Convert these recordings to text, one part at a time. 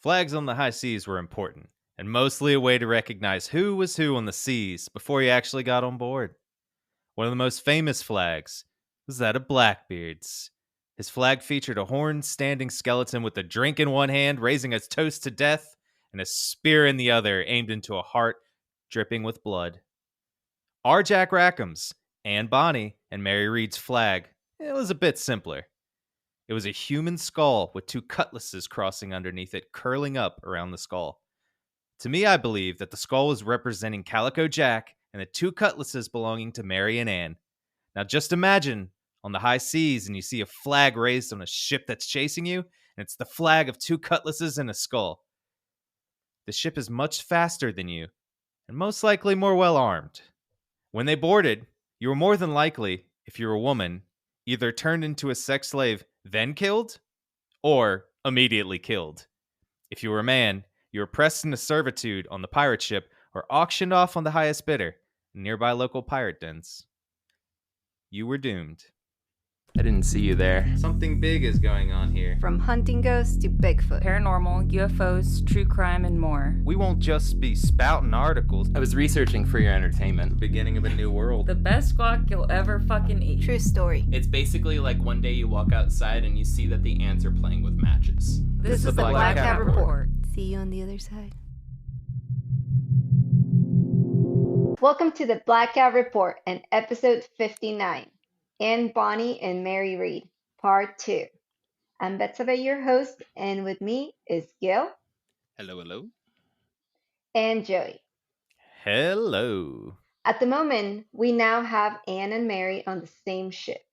Flags on the high seas were important, and mostly a way to recognize who was who on the seas before you actually got on board. One of the most famous flags was that of Blackbeard's. His flag featured a horn standing skeleton with a drink in one hand, raising a toast to death, and a spear in the other, aimed into a heart dripping with blood. Our Jack Rackham's and Bonny and Mary Read's flag, it was a bit simpler. It was a human skull with two cutlasses crossing underneath it, curling up around the skull. To me, I believe that the skull was representing Calico Jack and the two cutlasses belonging to Mary and Anne. Now, just imagine on the high seas and you see a flag raised on a ship that's chasing you, and it's the flag of two cutlasses and a skull. The ship is much faster than you, and most likely more well armed. When they boarded, you were more than likely, if you were a woman, either turned into a sex slave, then killed, or immediately killed. If you were a man, you were pressed into servitude on the pirate ship or auctioned off on the highest bidder in nearby local pirate dens. You were doomed. I didn't see you there. Something big is going on here. From hunting ghosts to Bigfoot. Paranormal, UFOs, true crime, and more. We won't just be spouting articles. I was researching for your entertainment. Beginning of a new world. The best guac you'll ever fucking eat. True story. It's basically like one day you walk outside and you see that the ants are playing with matches. This is the Black Cat Report. See you on the other side. Welcome to the Black Cat Report and episode 59. Bonny and Mary Read, Part 2. I'm Betsabe, your host, and with me is Gil. Hello. And Joey. Hello. At the moment, we now have Anne and Mary on the same ship.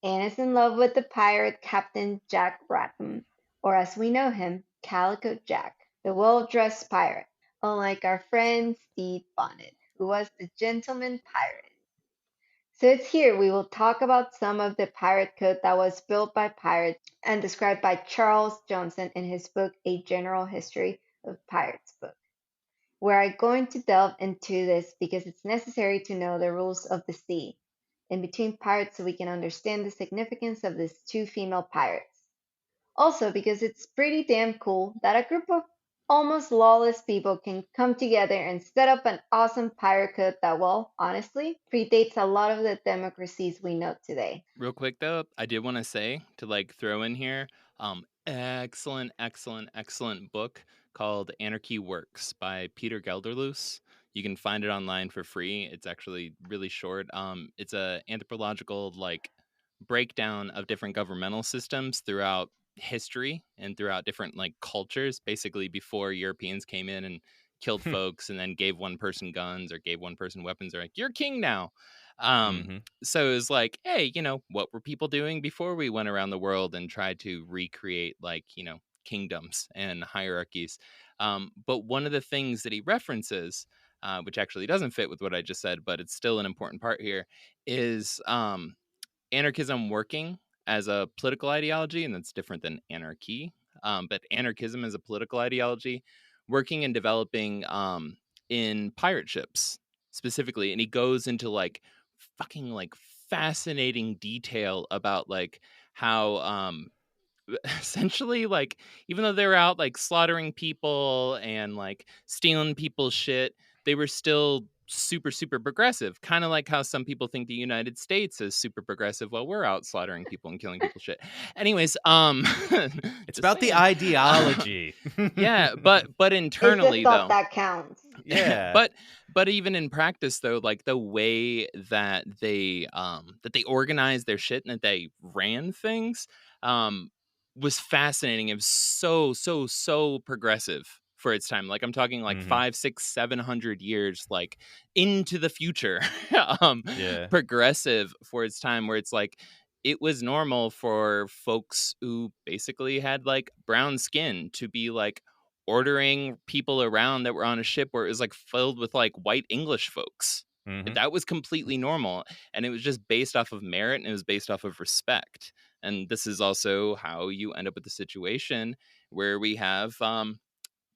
Anne is in love with the pirate Captain Jack Rackham, or as we know him, Calico Jack, the well-dressed pirate, unlike our friend Steve Bonnet, who was the gentleman pirate. So it's here we will talk about some of the pirate code that was built by pirates and described by Charles Johnson in his book, A General History of Pirates book. We are going to delve into this because it's necessary to know the rules of the sea in between pirates so we can understand the significance of these two female pirates. Also because it's pretty damn cool that a group of almost lawless people can come together and set up an awesome pirate code that, well, honestly, predates a lot of the democracies we know today. Real quick though, I did want to say to throw in here, excellent book called Anarchy Works by Peter Gelderloos. You can find it online for free. It's actually really short. It's a anthropological breakdown of different governmental systems throughout history and throughout different cultures, basically before Europeans came in and killed folks and then gave one person guns or gave one person weapons. They're like, you're king now. So it was like, hey, what were people doing before we went around the world and tried to recreate kingdoms and hierarchies? But one of the things that he references, which actually doesn't fit with what I just said, but it's still an important part here, is anarchism working as a political ideology, and that's different than anarchy. But anarchism as a political ideology, working and developing in pirate ships specifically. And he goes into fucking fascinating detail about how essentially even though they were out slaughtering people and stealing people's shit, they were still super progressive, kind of like how some people think the United States is super progressive while we're out slaughtering people and killing people shit. Anyways, it's about the ideology. Yeah, but internally it's the thought though that counts. Yeah. but even in practice though, the way that they organized their shit and that they ran things was fascinating. It was so progressive for its time. I'm talking 500, 600, 700 years into the future. Progressive for its time, where it's it was normal for folks who basically had brown skin to be ordering people around that were on a ship where it was filled with white English folks. That was completely normal, and it was just based off of merit, and it was based off of respect. And this is also how you end up with the situation where we have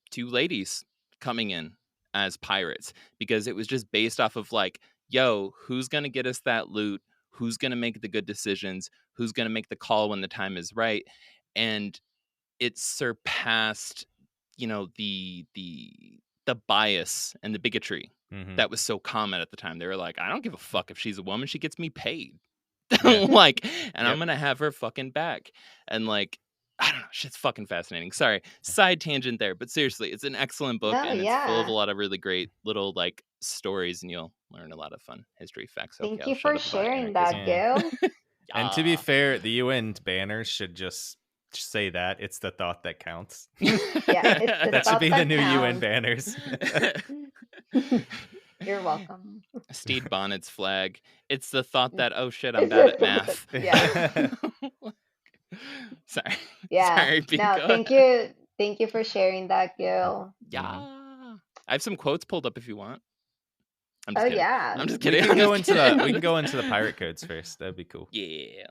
two ladies coming in as pirates, because it was just based off of yo, who's gonna get us that loot, who's gonna make the good decisions, who's gonna make the call when the time is right. And it surpassed the bias and the bigotry Mhm. that was so common at the time. They were like, I don't give a fuck if she's a woman, she gets me paid. Yeah. Like, and I'm Yep. gonna have her fucking back. And like, I don't know, shit's fucking fascinating. Sorry, side tangent there, but seriously, it's an excellent book, No, and it's full of a yeah. lot of really great little like stories, and you'll learn a lot of fun history facts. Okay, Thank I'll you shut for up about sharing that, anarchism. Yeah. Gil. And to be Yeah. fair, the UN banners should just say that it's the thought that counts. Yeah, it's the That should thought be the that new UN counts. banners. You're welcome. Stede Bonnet's flag. It's the thought that, oh shit, I'm It's bad the at thought math. yeah. Sorry. Yeah. Sorry, No, Pico. thank you. Thank you for sharing that, Gil. Yeah. I have some quotes pulled up if you want. I'm Oh just kidding. yeah. I'm just We kidding. can I'm go just into kidding. the we I'm can just go into the kidding. pirate codes first. That'd be cool. Yeah.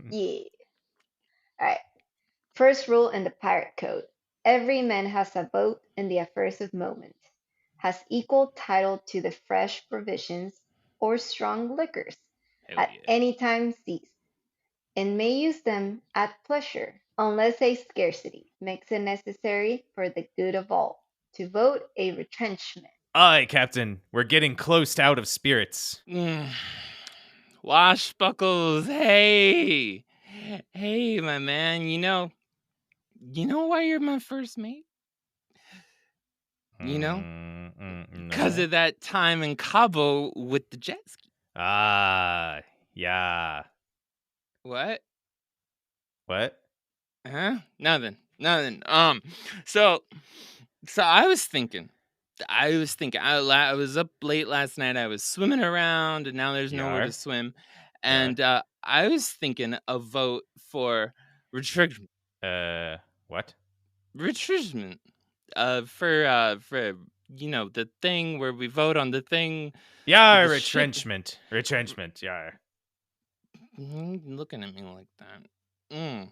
Yeah. All right. First rule in the pirate code. Every man has a vote in the affairs of moment, has equal title to the fresh provisions or strong liquors Hell at yeah. any time seized, and may use them at pleasure, unless a scarcity makes it necessary for the good of all to vote a retrenchment. Aye, Captain. We're getting close to out of spirits. Washbuckles, hey. Hey, my man, you know why you're my first mate? You know? Because No. of that time in Cabo with the jet ski. Ah, yeah. What? What? Huh? Nothing. So I was thinking. I was up late last night. I was swimming around, and now there's nowhere to Yar. swim. And I was thinking a vote for retrenchment. What? Retrenchment. For the thing where we vote on the thing. Yar, the shit- retrenchment. Retrenchment, yar. Looking at me like that.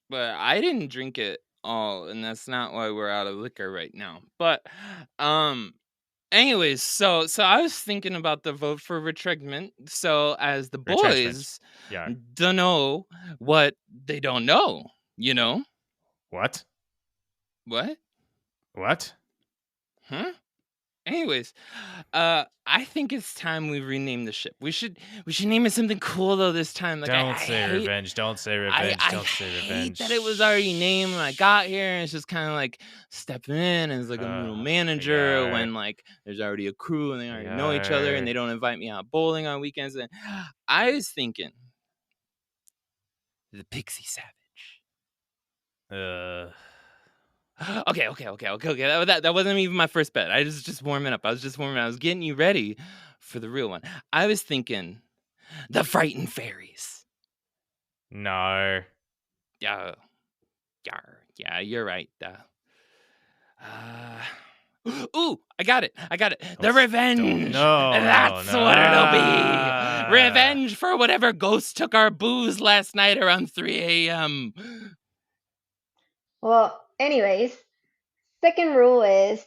But I didn't drink it all, and that's not why we're out of liquor right now. But anyways, so I was thinking about the vote for retrenchment. So as the Retrenchment. boys Yar. don't know what they don't know, you know? What? What? What? Huh? Anyways, I think it's time we rename the ship. We should name it something cool though this time. Like Don't I say hate- revenge. Don't say revenge. I Don't say hate revenge. that it was already named when I got here, and it's just kind of like stepping in as like a little manager yar. when like there's already a crew and they already know each other and they don't invite me out bowling on weekends. And I was thinking the Pixie Savage. Okay. That wasn't even my first bet. I was just warming up. I was getting you ready for the real one. I was thinking the Frightened Fairies. No. Yeah, you're right. Ooh, I got it. The Revenge. No, That's no. what it'll be. Revenge for whatever ghost took our booze last night around 3 a.m. Well, anyways, second rule is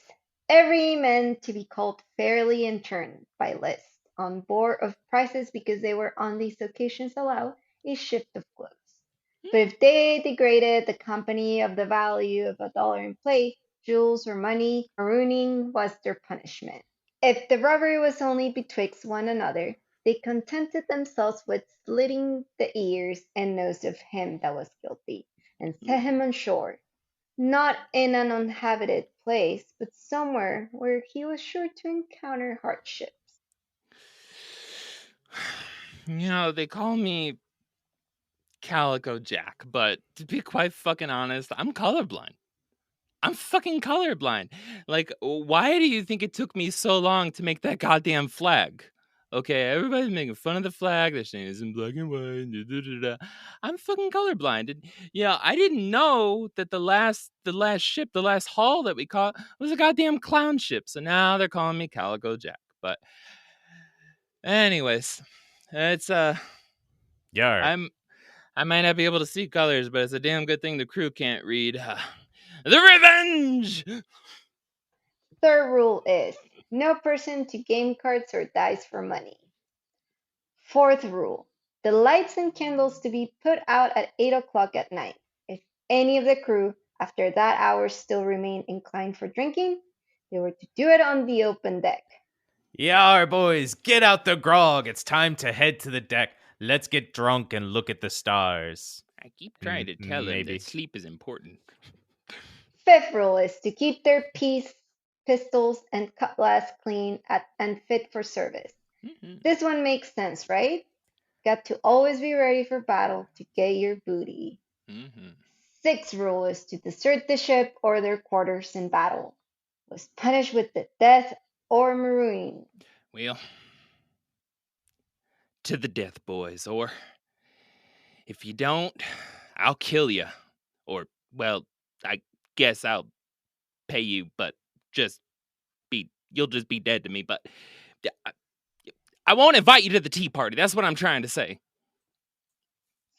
every man to be called fairly in turn by list on board of prices because they were on these occasions allow a shift of clothes. But if they degraded the company of the value of $1 in plate, jewels, or money, marooning was their punishment. If the robbery was only betwixt one another, they contented themselves with slitting the ears and nose of him that was guilty, and set him on shore, not in an uninhabited place, but somewhere where he was sure to encounter hardships. They call me Calico Jack, but to be quite fucking honest, I'm colorblind. I'm fucking colorblind. Like, why do you think it took me so long to make that goddamn flag? Okay, everybody's making fun of the flag. They're saying it's in black and white. I'm fucking colorblind. And, I didn't know that the last ship, the last haul that we caught was a goddamn clown ship. So now they're calling me Calico Jack. But anyways, it's Yar. I might not be able to see colors, but it's a damn good thing the crew can't read. The Revenge! Third rule is no person to game cards or dice for money. Fourth rule, the lights and candles to be put out at 8 o'clock at night. If any of the crew After that hour still remained inclined for drinking, they were to do it on the open deck. Yar, boys, get out the grog. It's time to head to the deck. Let's get drunk and look at the stars. I keep trying to tell him Maybe. that sleep is important. Fifth rule is to keep their pistols and cutlass clean and fit for service. Mhm. This one makes sense, right? Got to always be ready for battle to get your booty. Mhm. Sixth rule is to desert the ship or their quarters in battle. Was punished with the death or marooning. Well, to the death, boys, or if you don't, I'll kill you. Or, well, I guess I'll pay you, but you'll just be dead to me. But I won't invite you to the tea party. That's what I'm trying to say.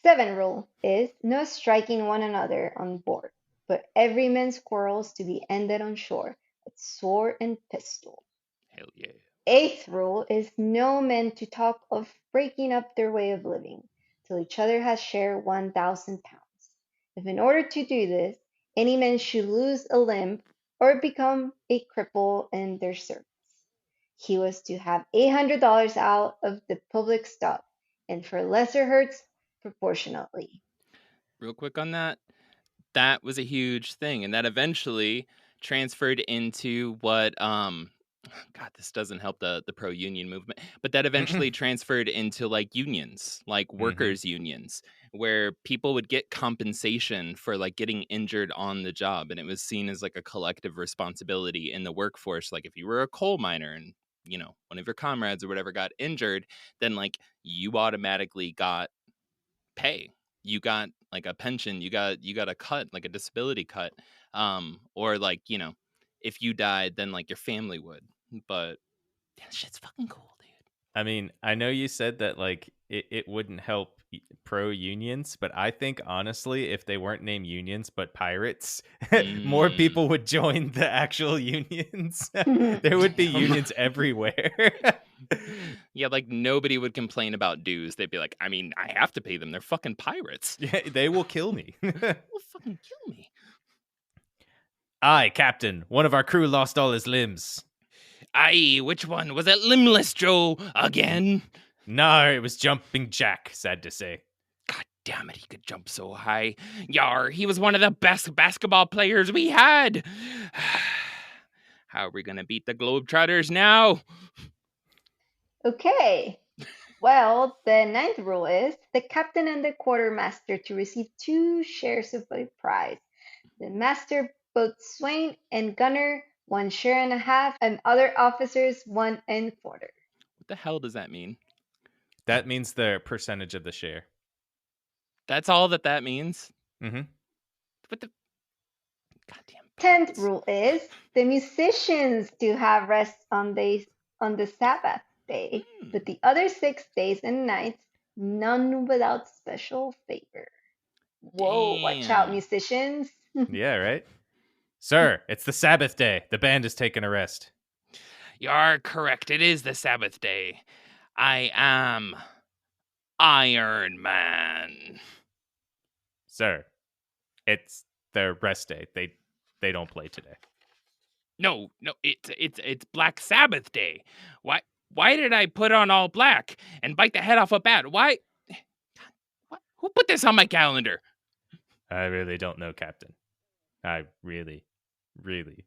Seventh rule is no striking one another on board, but every man's quarrels to be ended on shore with sword and pistol. Hell yeah. Eighth rule is no men to talk of breaking up their way of living till each other has shared 1,000 pounds. If in order to do this, any man should lose a limb or become a cripple in their service, he was to have $800 out of the public stock, and for lesser hurts, proportionately. Real quick on that. That was a huge thing, and that eventually transferred into what God, this doesn't help the pro union movement, but that eventually transferred into like unions, like workers unions, where people would get compensation for like getting injured on the job, and it was seen as like a collective responsibility in the workforce. Like if you were a coal miner and one of your comrades or whatever got injured, then like you automatically got pay. You got like a pension, you got a cut, like a disability cut. Or like, if you died, then like your family would. But that shit's fucking cool, dude. I mean, I know you said that like it wouldn't help pro unions, but I think honestly, if they weren't named unions but pirates, more people would join the actual unions. There would be unions everywhere. Yeah, like nobody would complain about dues. They'd be like, I mean, I have to pay them. They're fucking pirates. Yeah, they will kill me. They'll fucking kill me. Aye, Captain. One of our crew lost all his limbs. Aye, which one? Was it Limbless Joe again? No, it was Jumping Jack, sad to say. God damn it, he could jump so high. Yar, he was one of the best basketball players we had. How are we going to beat the Globetrotters now? Okay. Well, the ninth rule is the captain and the quartermaster to receive 2 shares of a prize. The master, boatswain, and gunner 1 share and a half, and other officers 1 1/4. What the hell does that mean? That means the percentage of the share. That's all that means? Mm-hmm. What the goddamn Tenth pirates. rule is the musicians to have rest on the Sabbath day, but the other 6 days and nights, none without special favor. Whoa, watch out, Damn. musicians. Yeah, right? Sir, it's the Sabbath day. The band is taking a rest. You are correct. It is the Sabbath day. I am Iron Man. Sir, it's their rest day. They don't play today. No, it's Black Sabbath day. Why did I put on all black and bite the head off a bat? Why? What? Who put this on my calendar? I really don't know, Captain. I really, really,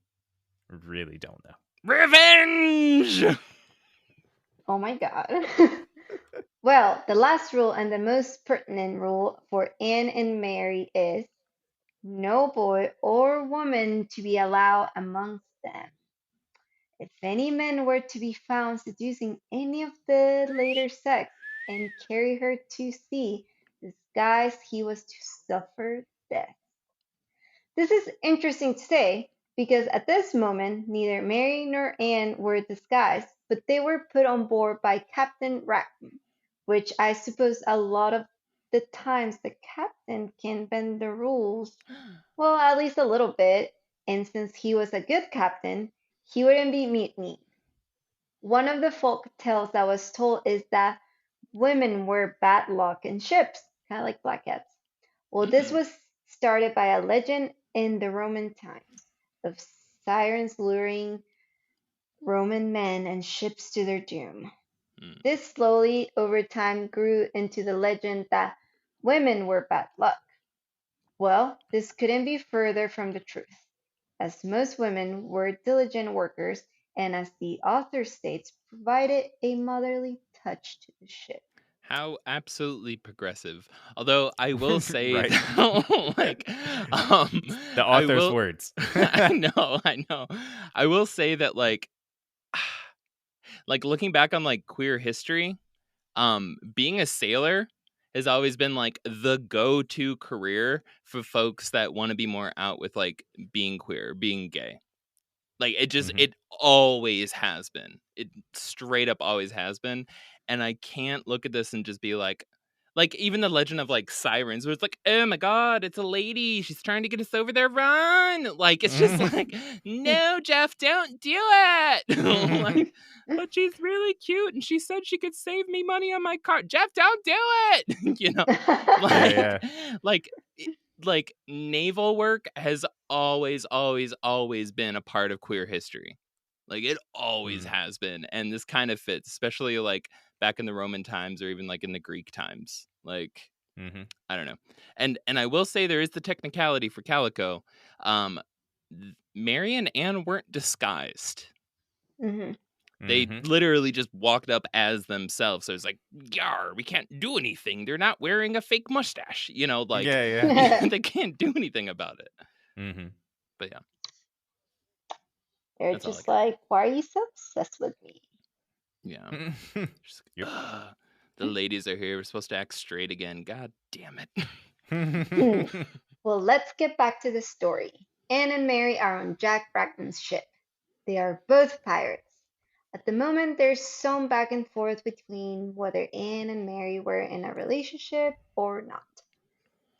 really don't know. Revenge! Oh my god. Well, the last rule and the most pertinent rule for Anne and Mary is no boy or woman to be allowed amongst them. If any man were to be found seducing any of the later sex and carry her to sea, disguised, he was to suffer death. This is interesting to say because at this moment neither Mary nor Anne were disguised, but they were put on board by Captain Rackham, which I suppose a lot of the times the captain can bend the rules. Well, at least a little bit, and since he was a good captain, he wouldn't be mutinied. One of the folk tales that was told is that women were bad luck in ships, kind of like black cats. Well, this was started by a legend in the Roman times of sirens luring Roman men and ships to their doom. Mm. This slowly, over time, grew into the legend that women were bad luck. Well, this couldn't be further from the truth, as most women were diligent workers and, as the author states, provided a motherly touch to the ship. How absolutely progressive. Although I will say, Right. like, The I author's will. words. I know. I will say that, like looking back on like queer history, being a sailor has always been like the go-to career for folks that want to be more out with like being queer, being gay. Like Mhm. it always has been. It straight up always has been. And I can't look at this and just be like even the legend of like sirens where it's like, oh my god, it's a lady. She's trying to get us over there. Run. Like it's just like, no, Jeff, don't do it. Like, but she's really cute and she said she could save me money on my car. Jeff, don't do it. Yeah, Like like like naval work has always been a part of queer history. Like it always Mm. has been. And this kind of fits, especially like back in the Roman times or even like in the Greek times. Like, Mhm. I don't know. And I will say there is the technicality for Calico. Mary and Anne weren't disguised. Mhm. They Mhm. literally just walked up as themselves. So it's like, yar, we can't do anything. They're not wearing a fake mustache. Like Yeah, yeah. they can't do anything about it. Mhm. But yeah, They're that's all I just got. like, why are you so obsessed with me? Yeah. Just like, Yep. the ladies are here. We're supposed to act straight again. God damn it. Well, let's get back to the story. Anne and Mary are on Jack Bracken's ship. They are both pirates. At the moment, there's some back and forth between whether Anne and Mary were in a relationship or not.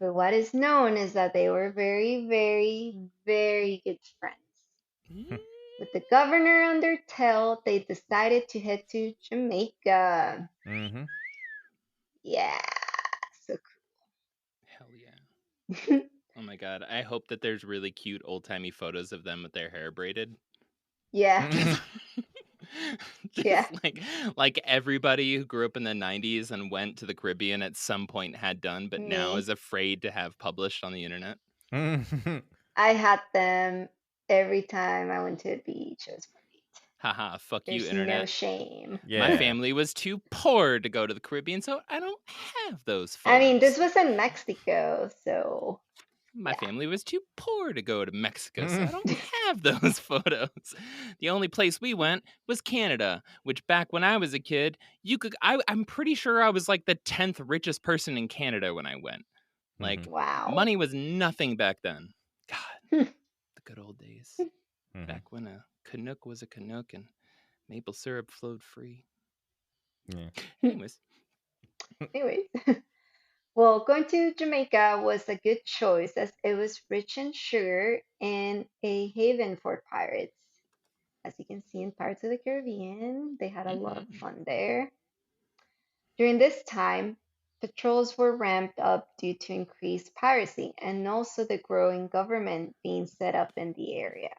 But what is known is that they were very, very, very good friends. With the governor on their tail, they decided to head to Jamaica. Mhm. Yeah, so Hell yeah. cool. Oh my god. I hope that there's really cute old timey photos of them with their hair braided. Yeah, yeah. Just like everybody who grew up in the 90s and went to the Caribbean at some point had done, but now Me. is afraid to have published on the internet. I had them every time I went to the beach. It was great. Haha, fuck you, There's no internet. shame. My Yeah. family was too poor to go to the Caribbean, so I don't have those I mean, photos. this was in Mexico, so My yeah. family was too poor to go to Mexico, so I don't have those photos. The only place we went was Canada, which back when I was a kid, I'm pretty sure I was like the 10th richest person in Canada when I went. Like, Mhm. Wow. money was nothing back then. God, the good old days. Mhm. Back when a Canuck was a Canuck and maple syrup flowed free. Yeah. Anyways. Anyways, well, going to Jamaica was a good choice as it was rich in sugar and a haven for pirates. As you can see in Pirates of the Caribbean, they had a lot of Mhm. fun there. During this time, patrols were ramped up due to increased piracy and also the growing government being set up in the area.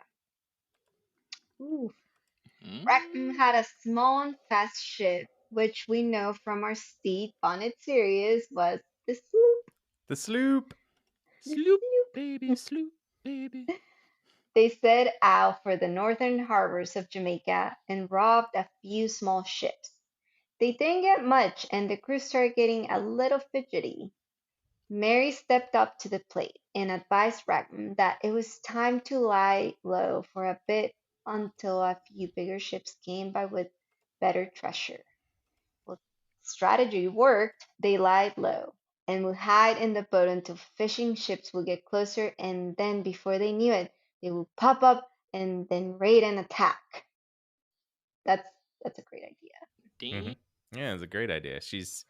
Ooh. Rackham Mm. had a small and fast ship, which we know from our Steve Bonnet series was the sloop. The sloop. The Sloop, baby, sloop. sloop, baby. They set out for the northern harbors of Jamaica and robbed a few small ships. They didn't get much, and the crew started getting a little fidgety. Mary stepped up to the plate and advised Rackham that it was time to lie low for a bit until a few bigger ships came by with better treasure. Well, strategy worked. They lied low and would hide in the boat until fishing ships would get closer, and then before they knew it, they would pop up and then raid and attack. That's that's a great idea. Mhm. Damn. Yeah, it's a great idea. She's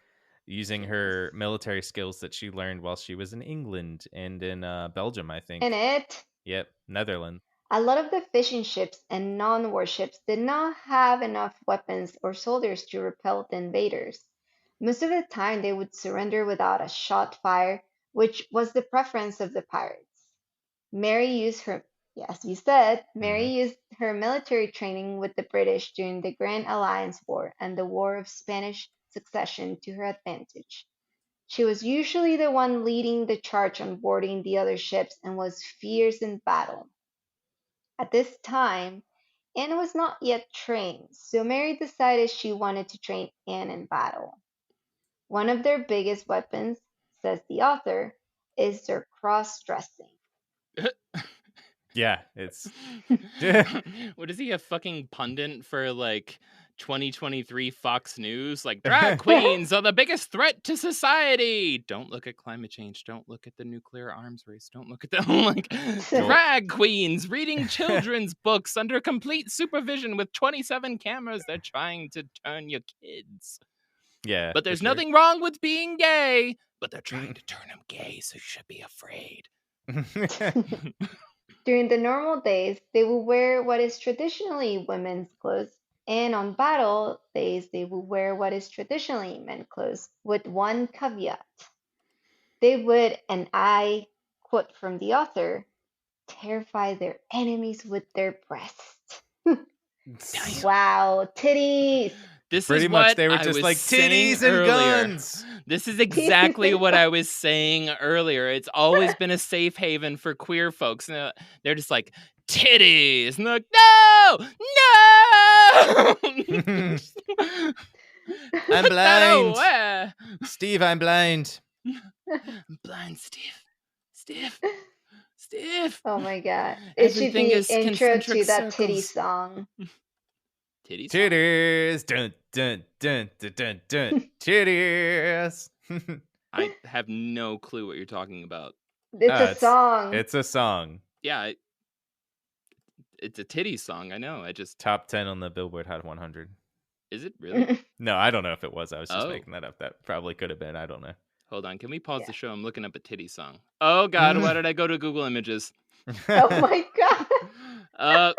using Yes. her military skills that she learned while she was in England and in Belgium, I And think. it Yep, Netherlands. A lot of the fishing ships and non-warships did not have enough weapons or soldiers to repel the invaders. Most of the time they would surrender without a shot fired, which was the preference of the pirates. Mary used her, as you said, Mary Mhm. used her military training with the British during the Grand Alliance War and the War of Spanish Succession to her advantage. She was usually the one leading the charge on boarding the other ships and was fierce in battle. At this time, Anne was not yet trained, so Mary decided she wanted to train Anne in battle. One of their biggest weapons, says the author, is their cross-dressing. Yeah, it's What is he, a fucking pundit for like 2023 Fox News? Like, drag queens are the biggest threat to society. Don't look at climate change. Don't look at the nuclear arms race. Don't look at the like drag queens reading children's books under complete supervision with 27 cameras. They're trying to turn your kids. yeah. But for there's sure. nothing wrong with being gay. But they're trying to turn them gay, so you should be afraid. During the normal days, they will wear what is traditionally women's clothes, and on battle days, they will wear what is traditionally men's clothes, with one caveat. They would, and I quote from the author, terrify their enemies with their breasts. Damn. Wow, titties! This Pretty is much what they were I just was like saying titties and earlier. guns. This is exactly what I was saying earlier. It's always been a safe haven for queer folks. And they're just like, titties. And they're like, no! I'm Put that blind. away. Steve, I'm blind. I'm blind, Steve. Steve. Oh my god. It should Everything be is intro concentric to that titty circles. song. Titties? Titties. Dun, dun, dun, dun, dun, dun. Titties. I have no clue what you're talking about. It's a song. It's a song. Yeah, it's a titty song. I know. I just Top 10 on the Billboard Hot 100. is it really? No, I don't know if it was. I was just Oh. making that up. That probably could have been. I don't know. Hold on. Can we pause Yeah. the show? I'm looking up a titty song. Oh God, why did I go to Google Images? Oh my god.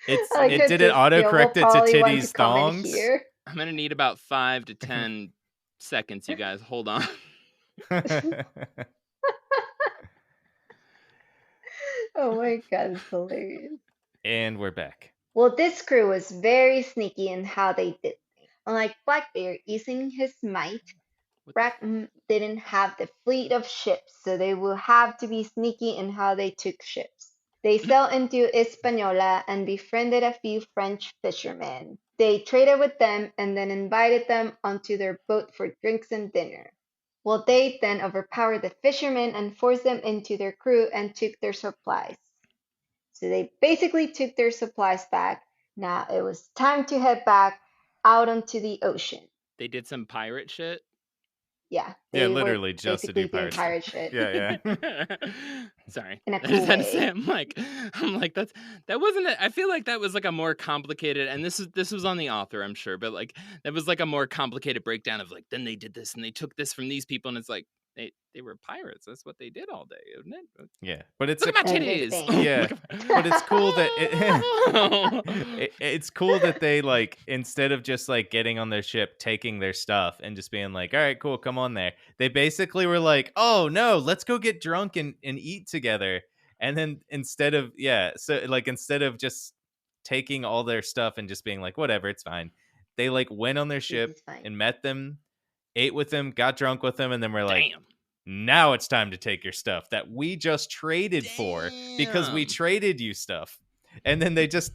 It did it autocorrect it to titties thongs. Here. I'm gonna need about 5 to 10 seconds, you guys. Hold on. Oh my god, it's hilarious. And we're back. Well, this crew was very sneaky in how they did things. Unlike Blackbeard using his might, Rackham didn't have the fleet of ships, so they will have to be sneaky in how they took ships. They sailed into Hispaniola and befriended a few French fishermen. They traded with them and then invited them onto their boat for drinks and dinner. Well, they then overpowered the fishermen and forced them into their crew and took their supplies. So they basically took their supplies back. Now it was time to head back out onto the ocean. They did some pirate shit. Yeah, Yeah, they were literally just to do basically doing pirate shit. Yeah. Sorry. In a I just cool had to say, way. I'm like that wasn't I feel like that was like a more complicated, and this was on the author, I'm sure, but like that was like a more complicated breakdown of like, then they did this and they took this from these people, and it's like they were pirates. That's what they did all day, isn't it? Yeah, but it's Look at my Everything. titties. Yeah, but it's cool that it's cool that they like, instead of just like getting on their ship, taking their stuff and just being like, all right, cool, come on there. They basically were like, oh no, let's go get drunk and eat together. And then instead of just taking all their stuff and just being like, whatever, it's fine. They like went on their ship is fine. and met them, ate with them, got drunk with them, and then we're like, Damn. now it's time to take your stuff that we just traded for because we Damn. traded you stuff. And then they just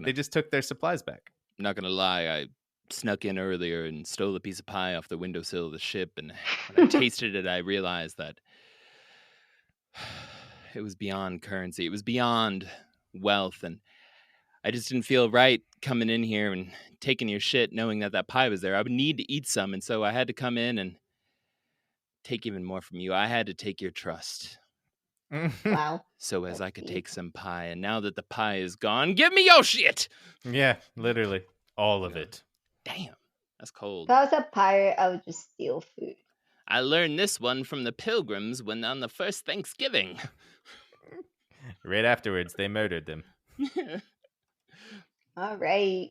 They just took their supplies back. I'm not gonna lie, I snuck in earlier and stole a piece of pie off the windowsill of the ship, and when I tasted it, I realized that it was beyond currency. It was beyond wealth, and I just didn't feel right coming in here and taking your shit knowing that pie was there. I would need to eat some, and so I had to come in and take even more from you. I had to take your trust. Wow. So as That's I could deep. take some pie, and now that the pie is gone, give me your shit! Yeah, literally. All of Yeah. it. Damn, that's cold. If I was a pirate, I would just steal food. I learned this one from the Pilgrims when on the first Thanksgiving. Right afterwards, they murdered them. All right.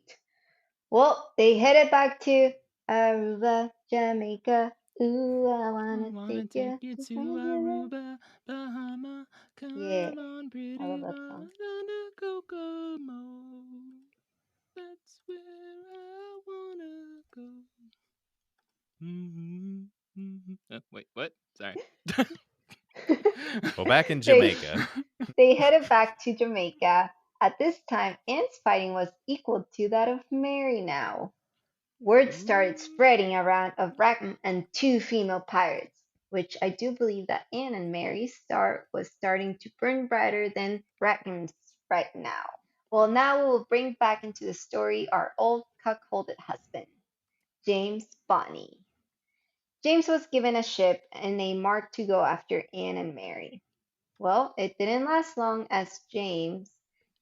Well, they headed back to Aruba, Jamaica. Ooh, I I wanna wanna take take you you to to Aruba, Bahama. Come Yeah, on, I love pretty that mama, song. down to Kokomo. That's where I wanna go. Wait, what? Sorry. Well, back in They Jamaica. they headed back to Jamaica. At this time, Anne's fighting was equal to that of Mary now. Word started spreading around of Rackham and two female pirates, which I do believe that Anne and Mary's star was starting to burn brighter than Rackham's right now. Well, now we will bring back into the story our old cuckolded husband, James Bonny. James was given a ship and a mark to go after Anne and Mary. Well, it didn't last long as James,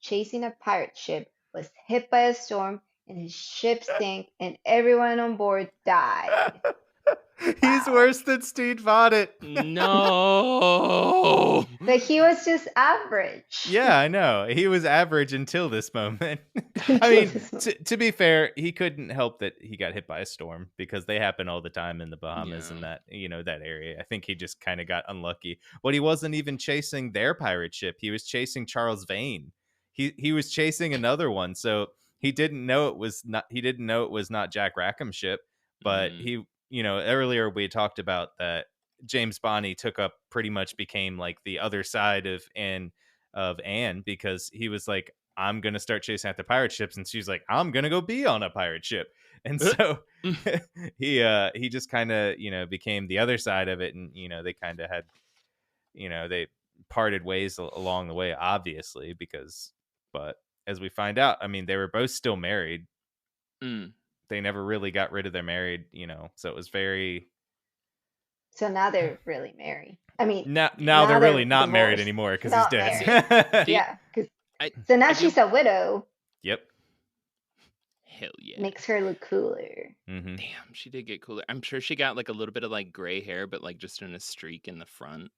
chasing a pirate ship, was hit by a storm and his ship sank and everyone on board died. He's Wow. worse than Steve Bonnet. No. But he was just average. Yeah, I know. He was average until this moment. I Until mean, this moment. to be fair, he couldn't help that he got hit by a storm because they happen all the time in the Bahamas and Yeah. that, that area. I think he just kind of got unlucky. But he wasn't even chasing their pirate ship. He was chasing Charles Vane. He was chasing another one. So he didn't know it was not Jack Rackham's ship, but Mm. earlier we talked about that James Bonny took up pretty much became like the other side of Anne because he was like, I'm gonna start chasing after pirate ships, and she's like, I'm gonna go be on a pirate ship. And so he just kind of became the other side of it, and they kind of had they parted ways along the way, obviously, but as we find out, I mean, they were both still married. Mm. They never really got rid of their married, so it was very. So now they're really married. I mean, Now now they're really they're not married divorced, anymore because he's not dead. See, married. see, Yeah, I, so now I she's do. a widow. Yep. Hell yeah. Makes her look cooler. Mm-hmm. Damn, she did get cooler. I'm sure she got like a little bit of like gray hair, but like just in a streak in the front.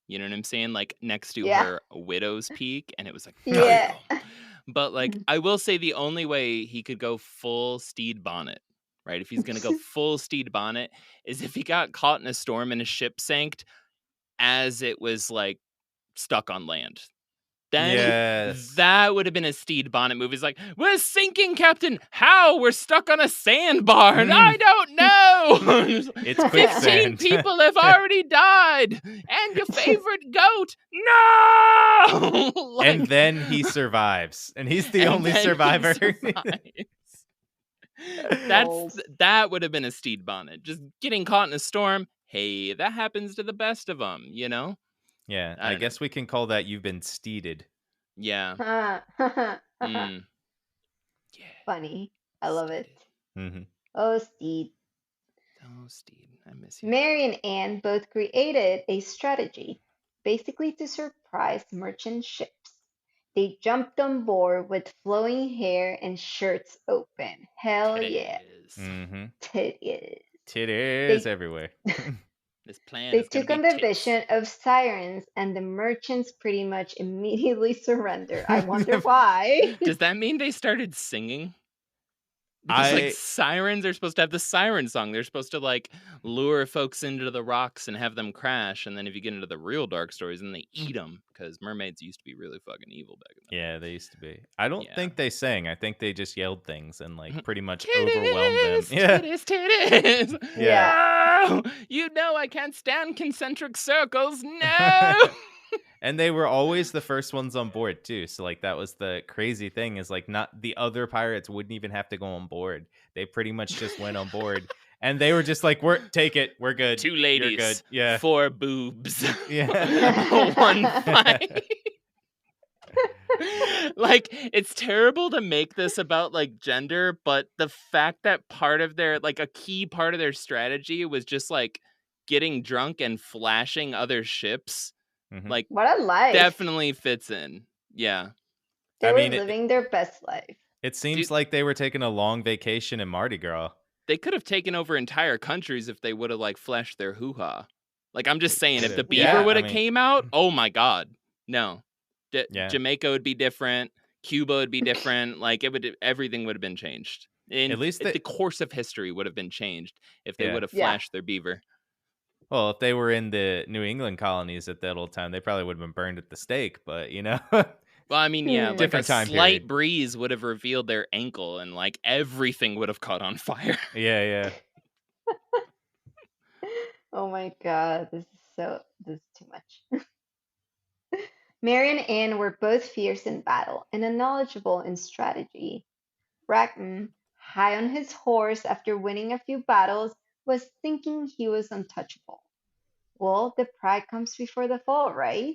You know what I'm saying? Like next to Yeah. her widow's peak, and it was like, Yeah. damn. But like, I will say the only way he could go full Steed Bonnet, right? If he's gonna go full Steed Bonnet, is if he got caught in a storm and his ship sank as it was like stuck on land. Then Yes. that would have been a Steed Bonnet movie. It's like, we're sinking, Captain. How? We're stuck on a sandbar, and I don't know. It's 15 quicksand. people have already died, and your favorite goat. No. Like, And then he survives, and he's the and only then he survivor. survives. Goals. That would have been a Steed Bonnet. Just getting caught in a storm. Hey, that happens to the best of them, you know? Yeah, I I don't guess we can call that you've been steeded. Yeah. Mm. Yeah. Funny. I love it. Mm-hmm. Oh, Steed. Oh, Steed, I miss you. Mary and Anne both created a strategy, basically to surprise merchant ships. They jumped on board with flowing hair and shirts open. Hell yeah. Titties. Mm-hmm. Titties. Titties They- everywhere. This plan They is gonna took be on the tits. vision of sirens, and the merchants pretty much immediately surrendered. I wonder why. Does that mean they started singing? Because like sirens are supposed to have the siren song. They're supposed to like lure folks into the rocks and have them crash. And then if you get into the real dark stories, then they eat them because mermaids used to be really fucking evil back in the day. Yeah, they used to be. I don't Yeah. think they sang. I think they just yelled things and like pretty much Titties, overwhelmed them. Yeah. titties. Yeah. No! You know I can't stand concentric circles. No. And they were always the first ones on board too. So like that was the crazy thing is like not the other pirates wouldn't even have to go on board. They pretty much just went on board. And they were just like, take it. We're good. 2 You're ladies. good. Yeah. 4 boobs. Yeah. 1 fight. Like, it's terrible to make this about like gender, but the fact that part of their like a key part of their strategy was just like getting drunk and flashing other ships, like What a life. definitely fits in. Yeah. They I were mean, living their best life. It seems like they were taking a long vacation in Mardi Gras. They could have taken over entire countries if they would have like flashed their hoo-ha. Like, I'm just saying, if the beaver Yeah, would have I mean- came out, oh my god, no. Yeah. Jamaica would be different. Cuba would be different. Like, everything would have been changed. At least the course of history would have been changed if they Yeah. would have Yeah. flashed their beaver. Well, if they were in the New England colonies at that old time, they probably would have been burned at the stake. But Well, I mean, yeah, like a Different time slight period. breeze would have revealed their ankle, and like everything would have caught on fire. yeah. Oh my God, this is too much. Mary and Anne were both fierce in battle and knowledgeable in strategy. Rackham, high on his horse after winning a few battles, was thinking he was untouchable. Well, the pride comes before the fall, right?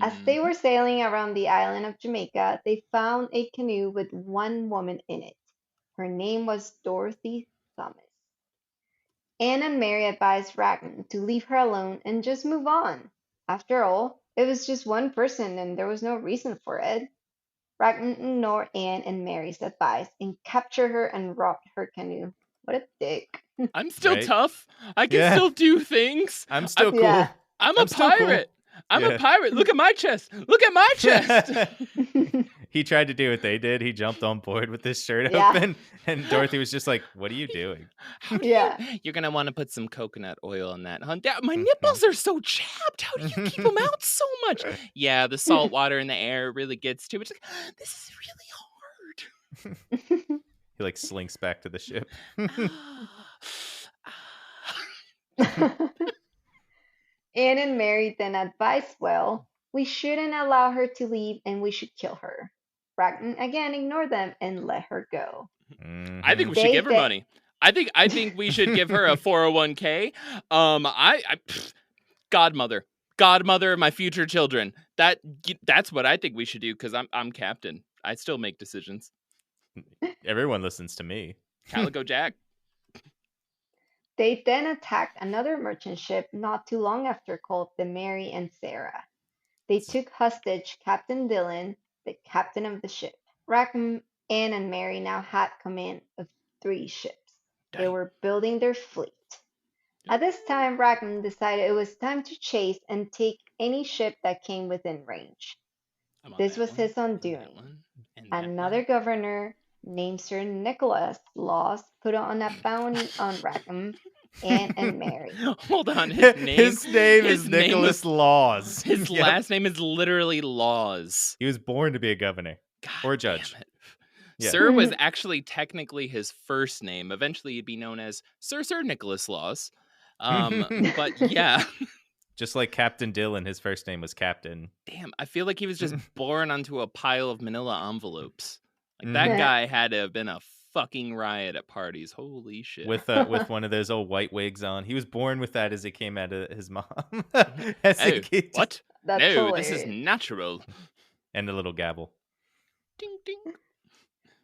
As they Mhm. were sailing around the island of Jamaica, they found a canoe with one woman in it. Her name was Dorothy Thomas. Anne and Mary advised Rackham to leave her alone and just move on. After all, it was just one person and there was no reason for it. Rackham ignored Anne and Mary's advice and captured her and robbed her canoe. What a dick. I'm still Right? tough. I can Yeah. still do things. I'm still cool. Yeah. I'm a I'm still cool. pirate. I'm a Yeah. pirate. Look at my chest. Look at my chest. He tried to do what they did. He jumped on board with his shirt Yeah. open, and Dorothy was just like, "What are you doing?" How do Yeah. you're gonna want to put some coconut oil on that, huh? My nipples are so chapped. How do you keep them out so much? Yeah, the salt water in the air really gets to it. It's like, this is really hard. He like slinks back to the ship. Anne and Mary then advised, well, we shouldn't allow her to leave and we should kill her. Ragnar again ignored them and let her go. I think we Mhm. should give her They- money. I think we should give her a 401k. Godmother, my future children. That's what I think we should do because I'm captain. I still make decisions. Everyone listens to me. Calico Jack. They then attacked another merchant ship not too long after called the Mary and Sarah. They took hostage Captain Dillon, the captain of the ship. Rackham, Anne, and Mary now had command of 3 ships. They Dang. were building their fleet. At this time, Rackham decided it was time to chase and take any ship that came within range. I'm on This that was one, his and that undoing. one, and that Another one. governor named Sir Nicholas Laws put on a bounty on Rackham, Anne, and Mary. Hold on, his name. His name his is name Nicholas was- Laws. His Yep. last name is literally Laws. He was born to be a governor God or a judge. damn it. Yeah. Sir was actually technically his first name. Eventually, he'd be known as Sir Nicholas Laws. But yeah, Just like Captain Dillon, his first name was Captain. damn, I feel like he was just born onto a pile of manila envelopes. Like Mhm. that guy had to have been a fucking riot at parties. Holy shit. With one of those old white wigs on. He was born with that as it came out of his mom. As Oh, a kid. what? That's No, hilarious. this is natural. And a little gavel. Ding ding.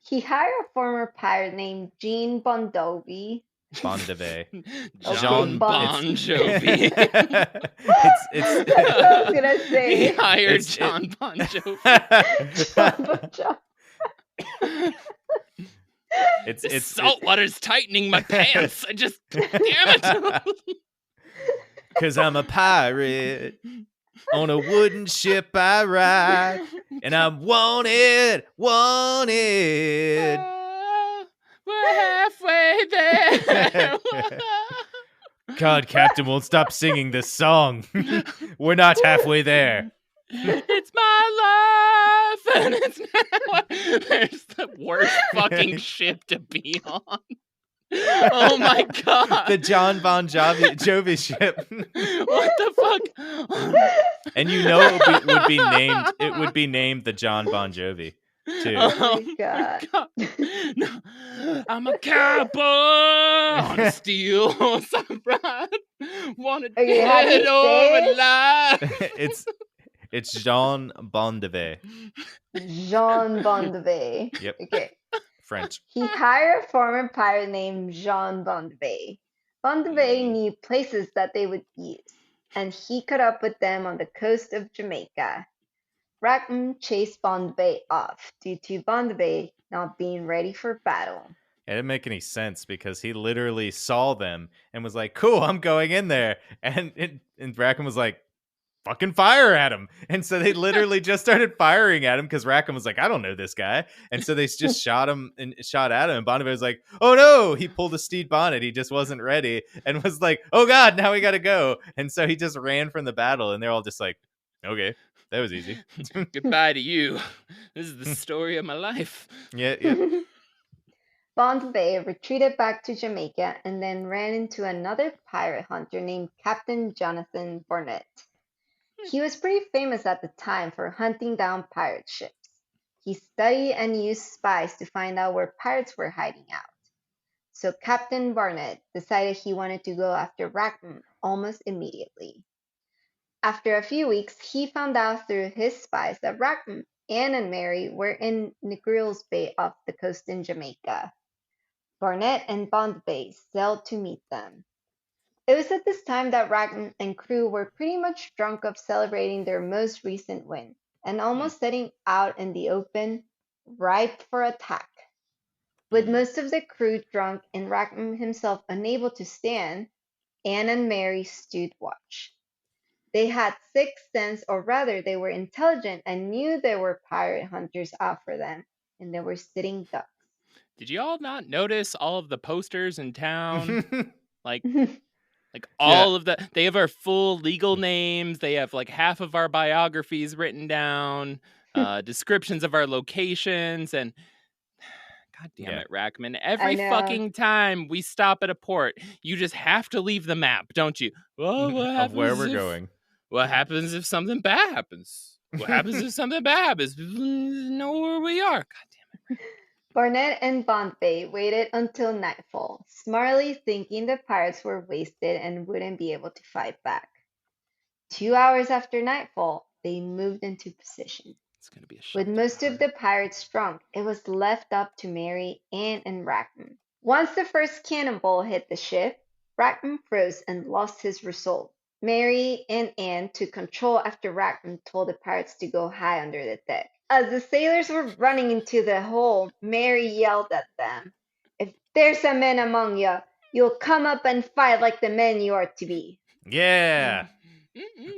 He hired a former pirate named Jean Bondovi. Bondave. John Bon Jovi. it's That's what I was gonna He say. hired It's- John Bon Jovi. John Bon Jovi. it's This it's salt water's tightening my pants. I just damn it. because I'm a pirate. On a wooden ship I ride, and I'm wanted. We're halfway there. God, Captain won't stop singing this song. We're not halfway there. It's my life, and it's now. There's the worst fucking ship to be on. Oh my god! The John Bon Jovi ship. What the fuck? And you know it would be named. It would be named the John Bon Jovi too. Oh my God. No, I'm a cowboy on a steel horse. I ride. Wanna Okay, how do dead you or say it? alive. it's Jean Bon Jovi. Jean Bondovi. Yep, Okay. French. He hired a former pirate named Jean Bondovi. Bondovi knew places that they would use, and he caught up with them on the coast of Jamaica. Rackham chased Bondovi off due to Bondovi not being ready for battle. It didn't make any sense because he literally saw them and was like, "Cool, I'm going in there," and Rackham was like, fucking fire at him. And so they literally just started firing at him because Rackham was like, I don't know this guy. And so they just shot him and shot at him. And Bonnevier was like, oh no, he pulled a Stede Bonnet. He just wasn't ready and was like, oh God, now we got to go. And so he just ran from the battle. And they're all just like, okay, that was easy. Goodbye to you. This is the story of my life. Yeah. Bombay retreated back to Jamaica and then ran into another pirate hunter named Captain Jonathan Barnett. He was pretty famous at the time for hunting down pirate ships. He studied and used spies to find out where pirates were hiding out. So Captain Barnett decided he wanted to go after Rackham almost immediately. After a few weeks, he found out through his spies that Rackham, Anne, and Mary were in Negrils Bay off the coast in Jamaica. Barnett and Bombay sailed to meet them. It was at this time that Rackham and crew were pretty much drunk of celebrating their most recent win and almost setting out in the open, ripe for attack. With most of the crew drunk and Rackham himself unable to stand, Anne and Mary stood watch. They had sixth sense, or rather, they were intelligent and knew there were pirate hunters out for them, and they were sitting ducks. Did you all not notice all of the posters in town? Like Like all of the, they have our full legal names. They have like half of our biographies written down, descriptions of our locations, and God damn it, Rackman. Every fucking time we stop at a port, you just have to leave the map, don't you? Well, what happens of where we're going. What happens if something bad happens? What happens if something bad happens? Know where we are. God damn it. Barnett and Bombay waited until nightfall, smartly thinking the pirates were wasted and wouldn't be able to fight back. 2 hours after nightfall, they moved into position. It's gonna be a With most of the pirates drunk, it was left up to Mary, Anne, and Rackham. Once the first cannonball hit the ship, Rackham froze and lost his resolve. Mary and Anne took control after Rackham told the pirates to go hide under the deck. As the sailors were running into the hole, Mary yelled at them, "If there's a man among you, you'll come up and fight like the men you are to be." Yeah.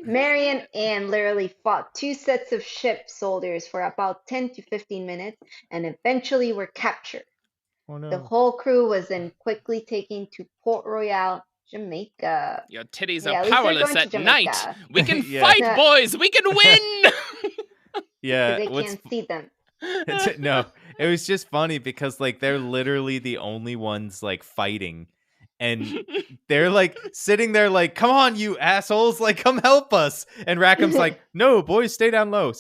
Mary and Anne literally fought 2 sets of ship soldiers for about 10 to 15 minutes and eventually were captured. Oh, no. The whole crew was then quickly taken to Port Royal, Jamaica. Your titties Yeah, are at least they're powerless going to at night. Jamaica. We can Yeah. fight, Yeah. boys. We can win. Yeah. They what's can't see them. no, it was just funny because like they're literally the only ones like fighting, and they're like sitting there like, come on, you assholes, like come help us. And Rackham's like, no, boys, stay down low.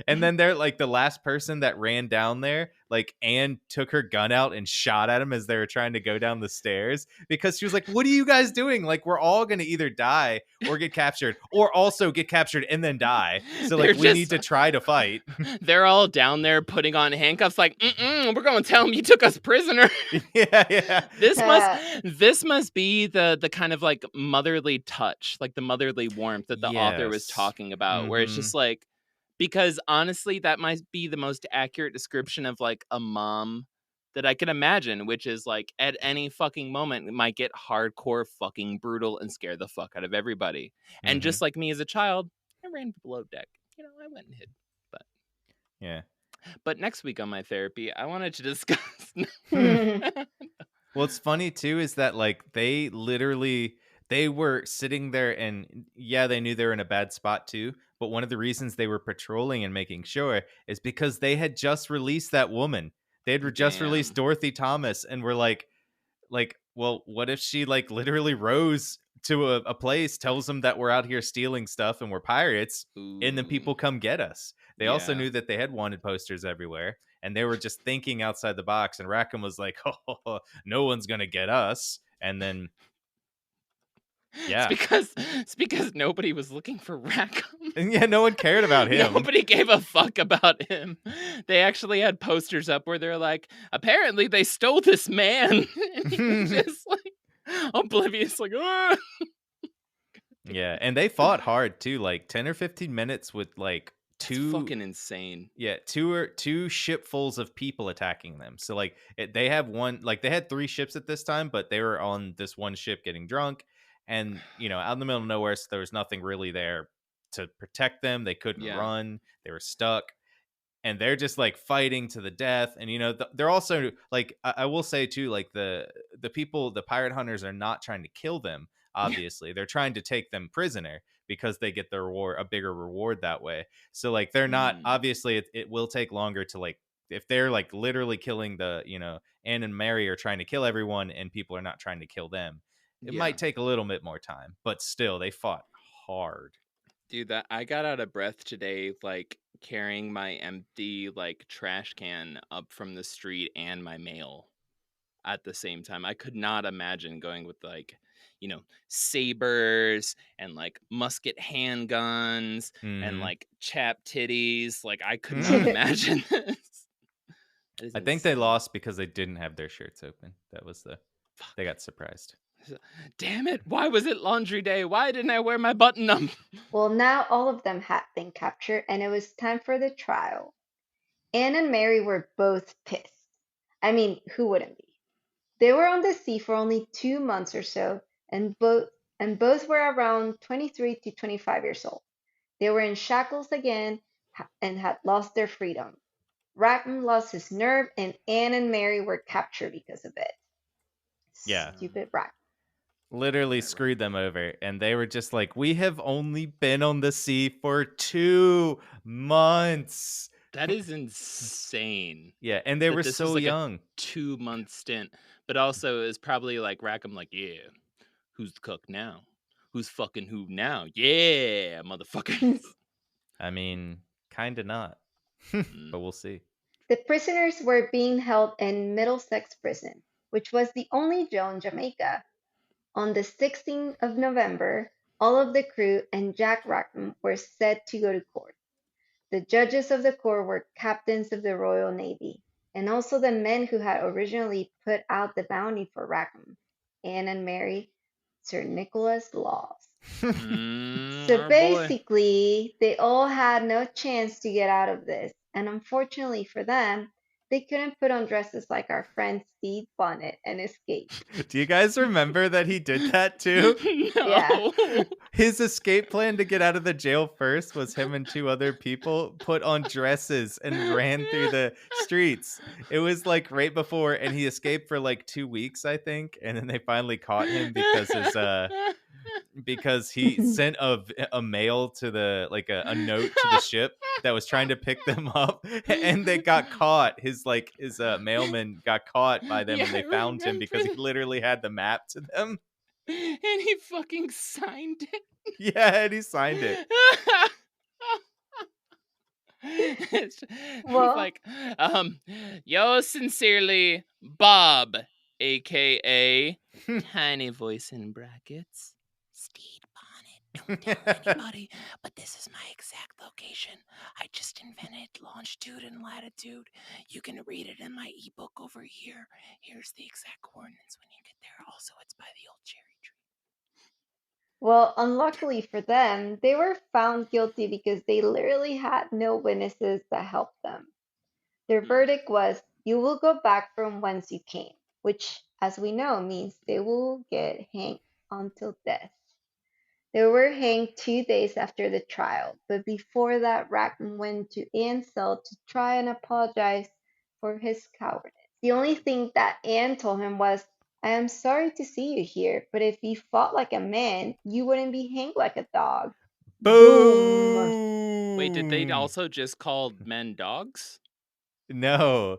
And then they're like the last person that ran down there, like Anne took her gun out and shot at him as they were trying to go down the stairs because she was like, what are you guys doing? Like we're all gonna either die or get captured, or also get captured and then die. So like we need to try to fight. They're all down there putting on handcuffs like, we're going to tell them you took us prisoner. Yeah. This must be the kind of like motherly touch, like the motherly warmth that the author was talking about, where it's just like, because honestly, that might be the most accurate description of like a mom that I can imagine, which is like at any fucking moment it might get hardcore fucking brutal and scare the fuck out of everybody. And just like me as a child, I ran below deck. You know, I went and hid. But yeah. But next week on my therapy, I wanted to discuss. What's funny too is that like they were sitting there and yeah, they knew they were in a bad spot too. But one of the reasons they were patrolling and making sure is because they had just released that woman. They had just released Dorothy Thomas and were like, well, what if she like literally rose to a place, tells them that we're out here stealing stuff and we're pirates, and then people come get us. They also knew that they had wanted posters everywhere, and they were just thinking outside the box. And Rackham was like, oh, no one's gonna get us. And then it's because nobody was looking for Rackham. And yeah, no one cared about him. Nobody gave a fuck about him. They actually had posters up where they're like, apparently they stole this man. And he was just like oblivious, like, oh. Yeah, and they fought hard too, like 10 or 15 minutes with like That's fucking insane. Yeah, two shipfuls of people attacking them. So like they have one, like they had 3 ships at this time, but they were on this one ship getting drunk, and you know, out in the middle of nowhere, so there was nothing really there to protect them. They couldn't Yeah. run. They were stuck. And they're just like fighting to the death. And they're also like, I will say too, like the people, the pirate hunters are not trying to kill them. Obviously, they're trying to take them prisoner because they get the reward, a bigger reward that way. So like they're not, obviously it will take longer to like, if they're like literally killing the, Anne and Mary are trying to kill everyone and people are not trying to kill them, it Yeah. might take a little bit more time, but still they fought hard. Dude, that I got out of breath today, like carrying my empty like trash can up from the street and my mail at the same time. I could not imagine going with like, sabers and like musket handguns and like chap titties. Like I could not imagine this. I think they lost because they didn't have their shirts open. That was they got surprised. Damn it, why was it laundry day? Why didn't I wear my button up? Well, now all of them had been captured, and it was time for the trial. Anne and Mary were both pissed. I mean, who wouldn't be? They were on the sea for only 2 months or so, and both were around 23 to 25 years old. They were in shackles again and had lost their freedom. Rackham lost his nerve, and Anne and Mary were captured because of it. Yeah. Stupid Rackham. Literally screwed them over, and they were just like, we have only been on the sea for 2 months. That is insane. Yeah, and they were so like young. A 2-month stint, but also is probably like Rackham, like, yeah, who's the cook now? Who's fucking who now? Yeah, motherfuckers. I mean, kind of not, but we'll see. The prisoners were being held in Middlesex Prison, which was the only jail in Jamaica. On the 16th of November, all of the crew and Jack Rackham were set to go to court. The judges of the court were captains of the Royal Navy, and also the men who had originally put out the bounty for Rackham, Anne and Mary, Sir Nicholas Laws. So basically, they all had no chance to get out of this, and unfortunately for them, they couldn't put on dresses like our friend Steve Bonnet and escape. Do you guys remember that he did that too? No. Yeah. His escape plan to get out of the jail first was him and 2 other people put on dresses and ran through the streets. It was like right before, and he escaped for like 2 weeks, I think, and then they finally caught him because he sent a mail to the a note to the ship that was trying to pick them up, and they got caught. His mailman got caught by them, and they found him because he literally had the map to them. And he fucking signed it. Yeah, and he signed it. It's Well- like, yours sincerely, Bob, aka tiny voice in brackets, Steve Bonnet. Don't tell anybody, but this is my exact location. I just invented longitude and latitude. You can read it in my ebook over here. Here's the exact coordinates when you get there. Also, it's by the old cherry tree. Well, unluckily for them, they were found guilty because they literally had no witnesses that helped them. Their verdict was, you will go back from whence you came, which, as we know, means they will get hanged until death. They were hanged 2 days after the trial, but before that, Rackham went to Anne's cell to try and apologize for his cowardice. The only thing that Anne told him was, I am sorry to see you here, but if you fought like a man, you wouldn't be hanged like a dog. Boom! Wait, did they also just call men dogs? No.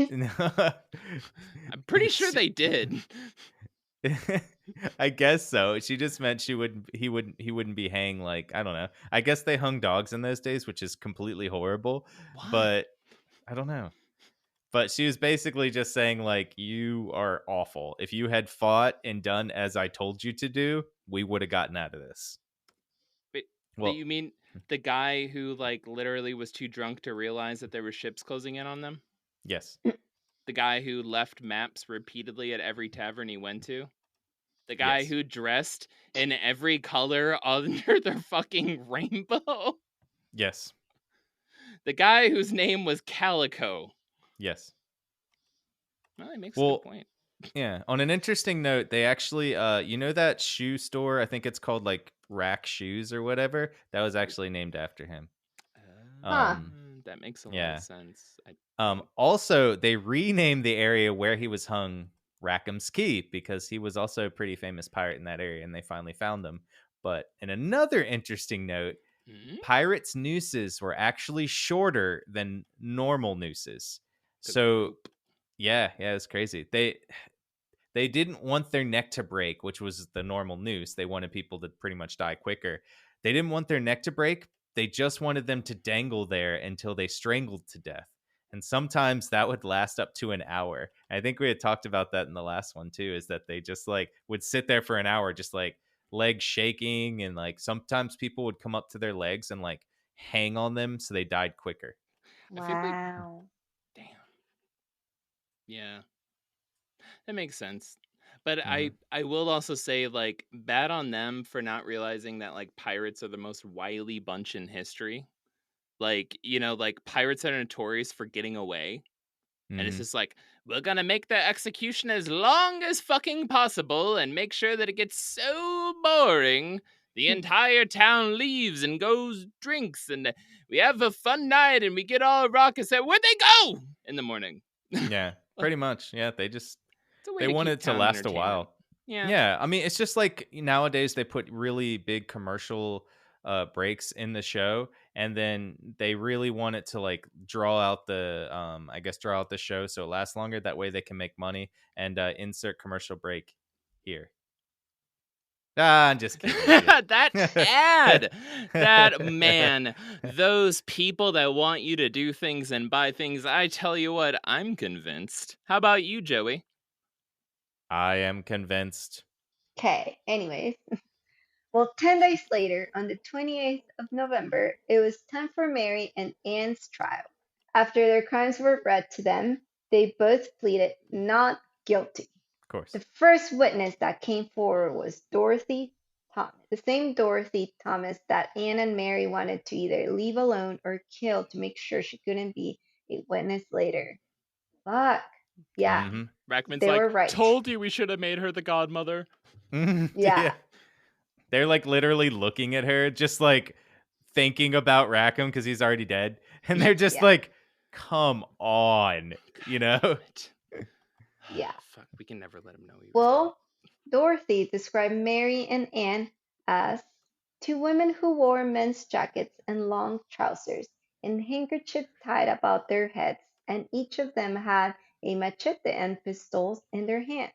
No. I'm pretty sure they did. I guess so. She just meant he wouldn't be hanged like, I don't know. I guess they hung dogs in those days, which is completely horrible. What? But I don't know. But she was basically just saying like, you are awful. If you had fought and done as I told you to do, we would have gotten out of this. Wait, Well, you mean the guy who like literally was too drunk to realize that there were ships closing in on them? yes. The guy who left maps repeatedly at every tavern he went to? The guy Yes. who dressed in every color under the fucking rainbow? Yes. The guy whose name was Calico. Yes. Well, that makes a Well, good point. Yeah. On an interesting note, they actually, you know that shoe store? I think it's called like Rack Shoes or whatever. That was actually named after him. Huh. That makes a lot of Yeah. sense, I think. Also, they renamed the area where he was hung Rackham's Key because he was also a pretty famous pirate in that area, and they finally found him. But in another interesting note, Mhm. pirates' nooses were actually shorter than normal nooses. 'Cause of So, rope. yeah, it's crazy. They didn't want their neck to break, which was the normal noose. They wanted people to pretty much die quicker. They didn't want their neck to break. They just wanted them to dangle there until they strangled to death. And sometimes that would last up to an hour. I think we had talked about that in the last one too, is that they just like would sit there for an hour, just like legs shaking. And like sometimes people would come up to their legs and like hang on them so they died quicker. I feel like Wow. damn. Yeah. That makes sense. But Mhm. I will also say, like, bad on them for not realizing that like pirates are the most wily bunch in history. Like, like pirates are notorious for getting away. And it's Mhm. just like, we're gonna make the execution as long as fucking possible and make sure that it gets so boring. The entire town leaves and goes drinks, and we have a fun night, and we get all raucous. And where'd they go in the morning? Yeah, Like, pretty much. Yeah, it's a way they to want keep it to town last a entertainment. while. Yeah. Yeah, I mean, it's just like nowadays they put really big commercial breaks in the show, and then they really want it to like draw out the I guess draw out the show so it lasts longer. That way they can make money and insert commercial break here. Ah, I'm just kidding with That ad, that man, those people that want you to do things and buy things. I tell you what, I'm convinced. How about you, Joey? I am convinced. Okay, anyways. Well, 10 days later, on the 28th of November, it was time for Mary and Anne's trial. After their crimes were read to them, they both pleaded not guilty. Of course. The first witness that came forward was Dorothy Thomas, the same Dorothy Thomas that Anne and Mary wanted to either leave alone or kill to make sure she couldn't be a witness later. Fuck. Yeah, Mm-hmm. Rackman's they like, were right. told you we should have made her the godmother. Yeah, Yeah. They're like literally looking at her, just like thinking about Rackham because he's already dead. And they're just yeah, like, come on, you know? Damn it. yeah. Fuck, we can never let him know he was dead. Well, Dorothy described Mary and Anne as two women who wore men's jackets and long trousers and handkerchiefs tied about their heads, and each of them had a machete and pistols in their hands,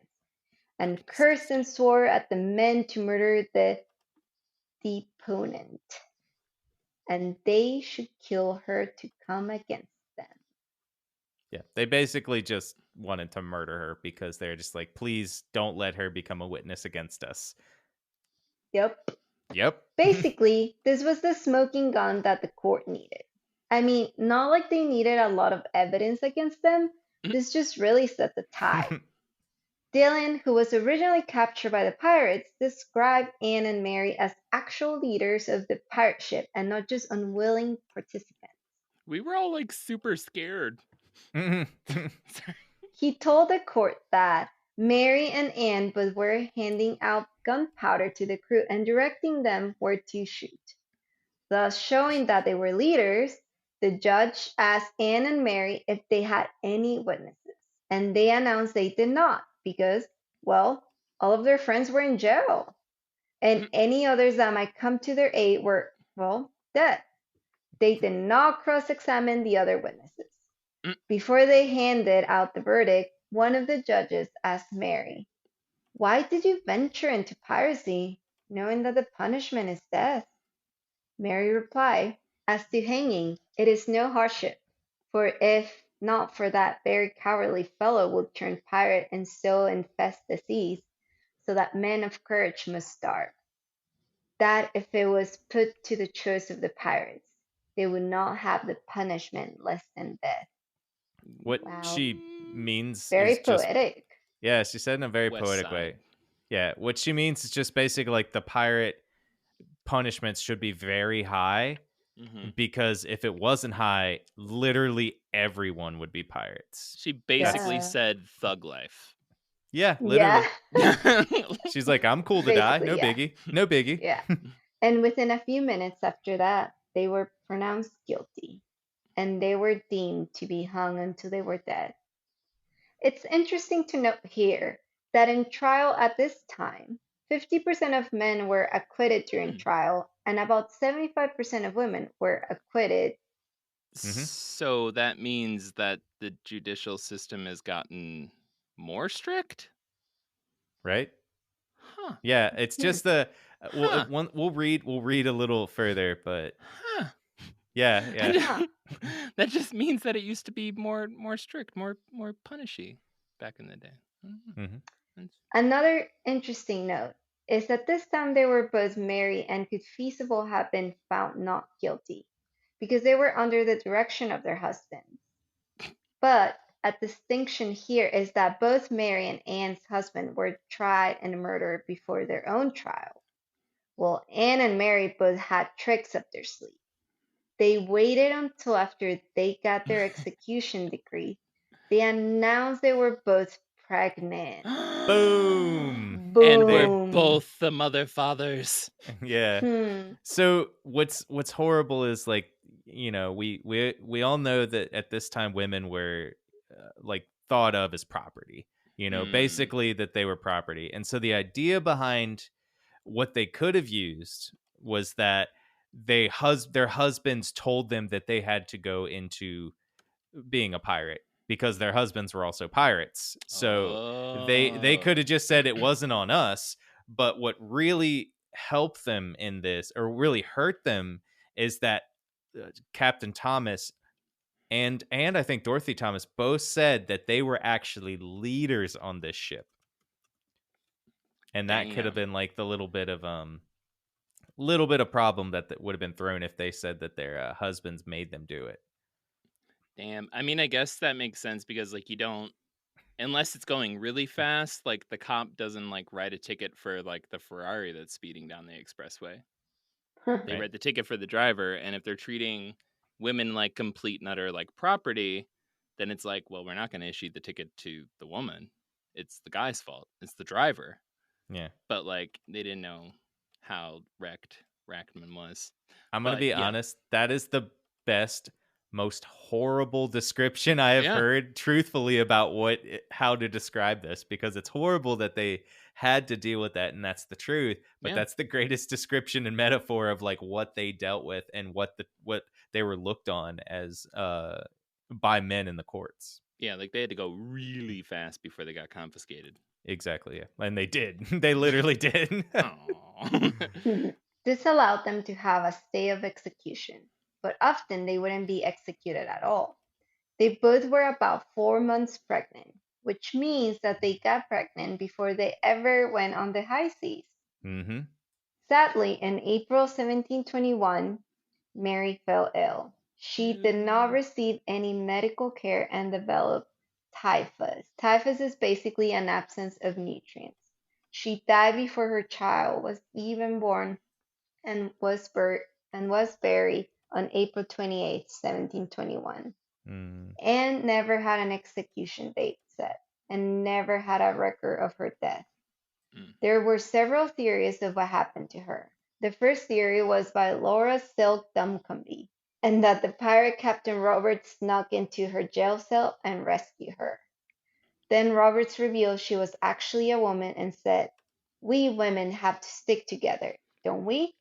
and cursed and Disgusting. swore at the men to murder the deponent, and they should kill her to come against them. Yeah. They basically just wanted to murder her because they're just like, please don't let her become a witness against us. Yep. Yep. Basically, this was the smoking gun that the court needed. I mean, not like they needed a lot of evidence against them, this just really set the tide. Dylan, who was originally captured by the pirates, described Anne and Mary as actual leaders of the pirate ship and not just unwilling participants. We were all like super scared. Sorry. He told the court that Mary and Anne both were handing out gunpowder to the crew and directing them where to shoot. Thus showing that they were leaders, the judge asked Anne and Mary if they had any witnesses, and they announced they did not because, well, all of their friends were in jail, and any others that might come to their aid were, well, dead. They did not cross examine the other witnesses. Before they handed out the verdict, one of the judges asked Mary, "Why did you venture into piracy, knowing that the punishment is death?" Mary replied, "As to hanging, it is no hardship, for if not for that very cowardly fellow would turn pirate and so infest the seas, so that men of courage must starve. That if it was put to the choice of the pirates, they would not have the punishment less than death." What Wow, she means very is just, poetic. yeah, she said in a very West poetic Side. way. Yeah. What she means is just basically like the pirate punishments should be very high because if it wasn't high, literally everyone would be pirates. She That's basically Duh. said thug life. Yeah, Yeah, literally. She's like, I'm cool to die. basically, No yeah. biggie. No biggie. Yeah. And within a few minutes after that, they were pronounced guilty and they were deemed to be hung until they were dead. It's interesting to note here that in trial at this time, 50% of men were acquitted during Hmm. trial, and about 75% of women were acquitted. Mhm. So that means that the judicial system has gotten more strict? Right? Huh. Yeah, it's Hmm. just the Huh. we'll read a little further, but Huh. yeah, I yeah. just- Huh. that just means that it used to be more strict, more punishy back in the day. Mhm. That's- Another interesting note is that this time they were both married and could feasible have been found not guilty because they were under the direction of their husbands. But a distinction here is that both Mary and Anne's husband were tried and murdered before their own trial. Well, Anne and Mary both had tricks up their sleeve. They waited until after they got their execution decree. They announced they were both pregnant. Boom. And we're Boom. both the mother fathers. Yeah. Hmm. So what's horrible is like, we all know that at this time women were like thought of as property. Mm. Basically that they were property. And so the idea behind what they could have used was that their husbands told them that they had to go into being a pirate because their husbands were also pirates. So they could have just said it wasn't on us, but what really helped them in this or really hurt them is that Captain Thomas and I think Dorothy Thomas both said that they were actually leaders on this ship. And that could have Damn. been like the little bit of problem that would have been thrown if they said that their husbands made them do it. Damn. I mean, I guess that makes sense because like you don't unless it's going really fast, like the cop doesn't like write a ticket for like the Ferrari that's speeding down the expressway. They Right. write the ticket for the driver, and if they're treating women like complete and utter like property, then it's like, well, we're not going to issue the ticket to the woman. It's the guy's fault. It's the driver. Yeah. But like they didn't know how wrecked Rackman was. I'm going to But, be yeah. honest. That is the best, most horrible description I have Yeah. heard, truthfully, about how to describe this, because it's horrible that they had to deal with that, and that's the truth. But Yeah. that's the greatest description and metaphor of like what they dealt with and what they were looked on as by men in the courts. Yeah, like they had to go really fast before they got confiscated. Exactly. Yeah. And they did. They literally did. Aw. This allowed them to have a stay of execution, but often they wouldn't be executed at all. They both were about 4 months pregnant, which means that they got pregnant before they ever went on the high seas. Mm-hmm. Sadly, in April 1721, Mary fell ill. She did not receive any medical care and developed typhus. Typhus is basically an absence of nutrients. She died before her child was even born and was buried on April 28, 1721. Mm. Anne never had an execution date set and never had a record of her death. Mm. There were several theories of what happened to her. The first theory was by Laura Silk Duncombe, and that the pirate Captain Roberts snuck into her jail cell and rescued her. Then Roberts revealed she was actually a woman and said, "We women have to stick together, don't we?"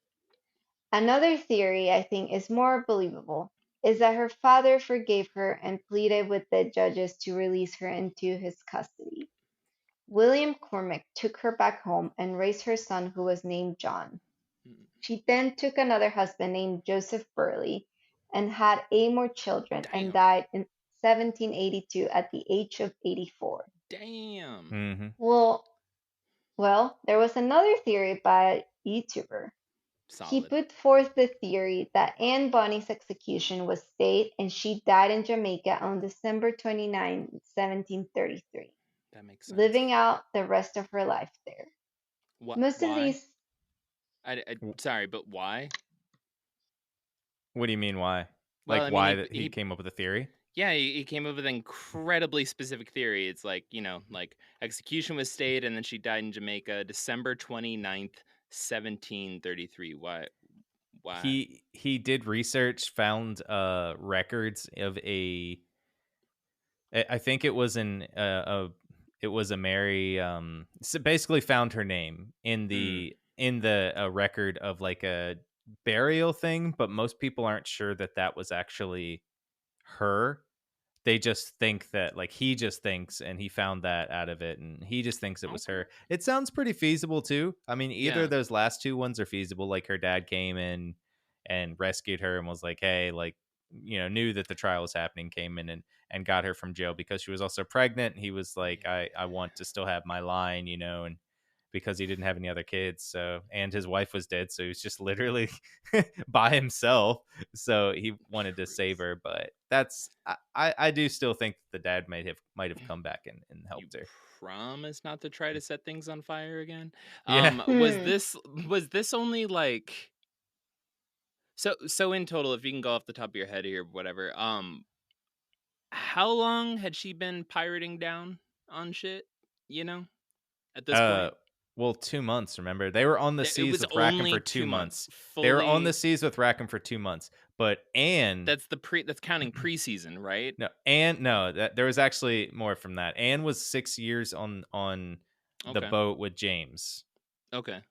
Another theory I think is more believable is that her father forgave her and pleaded with the judges to release her into his custody. William Cormac took her back home and raised her son, who was named John. Mm. She then took another husband named Joseph Burleigh and had 8 more children and Damn. died in 1782 at the age of 84. Damn. Mm-hmm. Well, there was another theory by a YouTuber. He Solid. put forth the theory that Anne Bonny's execution was staged and she died in Jamaica on December 29, 1733, That makes sense. living out the rest of her life there. What? Most of Why? these, Sorry, but why? What do you mean why? Well, Like I mean, why he- that he he- came up with a theory? Yeah, he came up with an incredibly specific theory. It's like, like execution was stayed and then she died in Jamaica December 29th, 1733. Why? He did research, found records of I think it was it was a Mary so basically found her name in Mm, the record of like a burial thing, but most people aren't sure that that was actually her. They just think that, like, he just thinks, and he found that out of it, and he just thinks it was okay. her. It sounds pretty feasible too. I mean, either Yeah. of those last two ones are feasible. Like, her dad came in and rescued her and was like, hey, like, knew that the trial was happening, came in and got her from jail because she was also pregnant. He was like, Yeah. I want to still have my line, and because he didn't have any other kids. So, and his wife was dead, so he was just literally by himself. So he wanted to save Crazy. her, but I do still think the dad might have come back and You helped her. promise not to try to set things on fire again? Yeah. Was Hmm. this only like so in total, if you can go off the top of your head here, whatever, how long had she been pirating down on shit, you know, at this Uh point? well, 2 months, remember? They were on the It seas was with Rackham for only 2 2 months. months. They were on the Fully seas with Rackham for 2 months. But Anne that's counting preseason, right? no, that there was actually more from that. Anne was 6 years on the Okay. boat with James. Okay.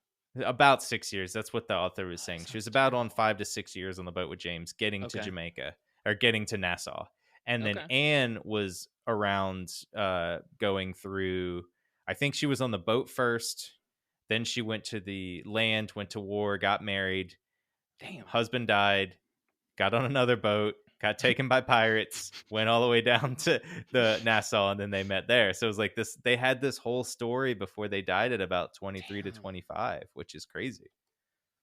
About 6 years. That's what the author was Oh, that saying. She was sounds about on terrible. 5 to 6 years on the boat with James, getting to Okay. Jamaica or getting to Nassau. And then Okay. Anne was around going through, I think she was on the boat first. Then she went to the land, went to war, got married. Damn. Husband died, got on another boat, got taken by pirates, went all the way down to the Nassau, and then they met there. So it was like this. They had this whole story before they died at about 23 to Damn. 25, which is crazy.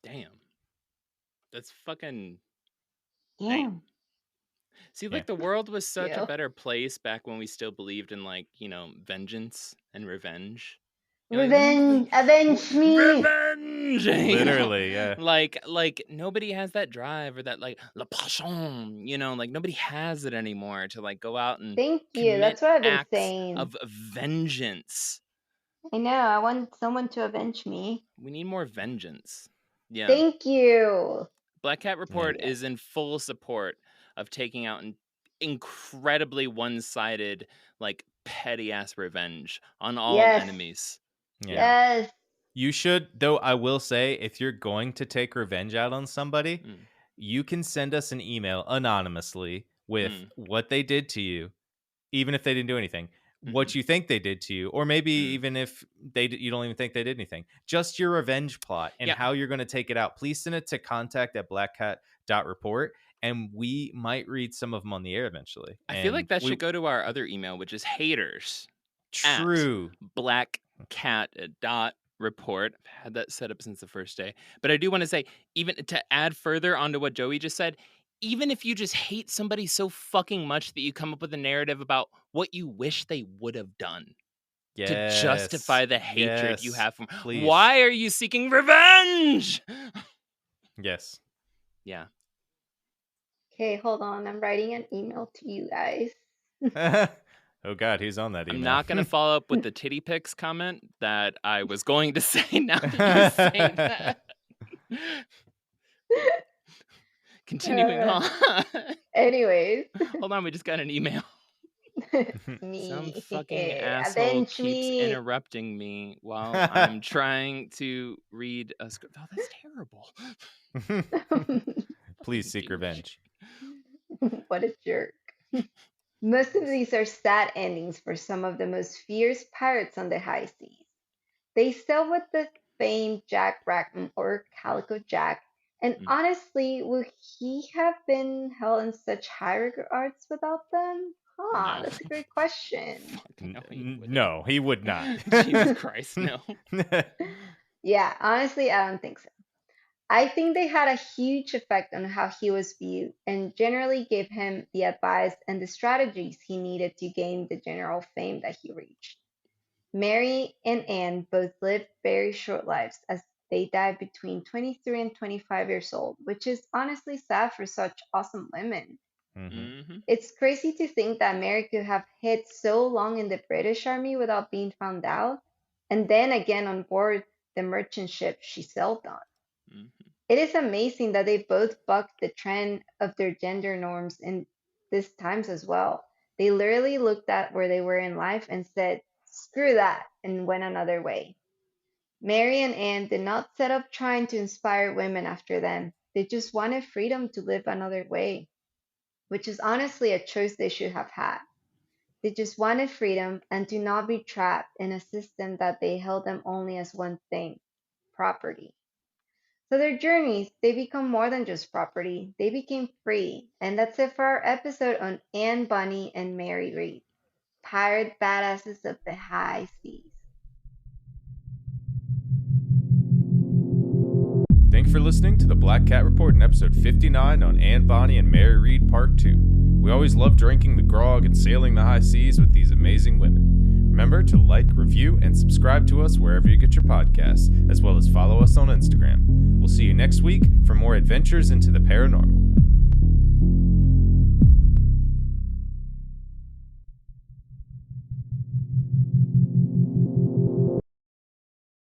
Damn. That's fucking damn. Damn. See, Yeah. like the world was such a Jill. better place back when we still believed in like, vengeance and revenge. Like nobody Revenge. Avenge me. revenge, Literally, yeah. like nobody has that drive or that like la passion, like nobody has it anymore to like go out and Thank you. commit That's what I've been acts saying. of vengeance. I know. I want someone to avenge me. We need more vengeance. Yeah. Thank you. Black Cat Yeah. Report is in full support of taking out an incredibly one-sided, like petty ass revenge on all Yes. enemies. Yeah. Yeah. Yes. You should, though, I will say, if you're going to take revenge out on somebody, Mm, you can send us an email anonymously with mm, what they did to you, even if they didn't do anything, mm-hmm, what you think they did to you, or maybe mm. even if you don't even think they did anything, just your revenge plot and Yeah. how you're going to take it out. Please send it to contact@blackcat.report, and we might read some of them on the air eventually. I feel like And that we should go to our other email, which is haters at true. blackcat.report. I've had that set up since the first day. But I do want to say, even to add further onto what Joey just said, even if you just hate somebody so fucking much that you come up with a narrative about what you wish they would have done to Yes. justify the hatred you Yes. have for 'em. Please. Why are you seeking revenge? Yes. Yeah. Okay, hold on. I'm writing an email to you guys. Oh God, who's on that email? I'm not going to follow up with the titty pics comment that I was going to say now that you say that. Continuing on. Anyways, Hold on, we just got an email. me. Some fucking asshole Avenge keeps me. interrupting me while I'm trying to read a script. Oh, that's terrible. Please seek Douche. revenge. What a jerk. Most of these are sad endings for some of the most fierce pirates on the high seas. They sail with the famed Jack Rackham or Calico Jack, and Mm. honestly, would he have been held in such high regards without them? No. That's a great question. Fucking no, he wouldn't. No, he would not. Jesus Christ, no. Yeah, honestly, I don't think so. I think they had a huge effect on how he was viewed and generally gave him the advice and the strategies he needed to gain the general fame that he reached. Mary and Anne both lived very short lives as they died between 23 and 25 years old, which is honestly sad for such awesome women. Mm-hmm. It's crazy to think that Mary could have hid so long in the British Army without being found out, and then again on board the merchant ship she sailed on. Mm-hmm. It is amazing that they both bucked the trend of their gender norms in these times as well. They literally looked at where they were in life and said, screw that, and went another way. Mary and Anne did not set up trying to inspire women after them. They just wanted freedom to live another way, which is honestly a choice they should have had. They just wanted freedom and to not be trapped in a system that they held them only as one thing, property. So their journeys, they become more than just property. They became free. And that's it for our episode on Anne, Bonny, and Mary Read, pirate badasses of the high seas. Thanks for listening to the Black Cat Report in episode 59 on Anne Bonny and Mary Read Part 2. We always love drinking the grog and sailing the high seas with these amazing women. Remember to like, review, and subscribe to us wherever you get your podcasts, as well as follow us on Instagram. We'll see you next week for more adventures into the paranormal.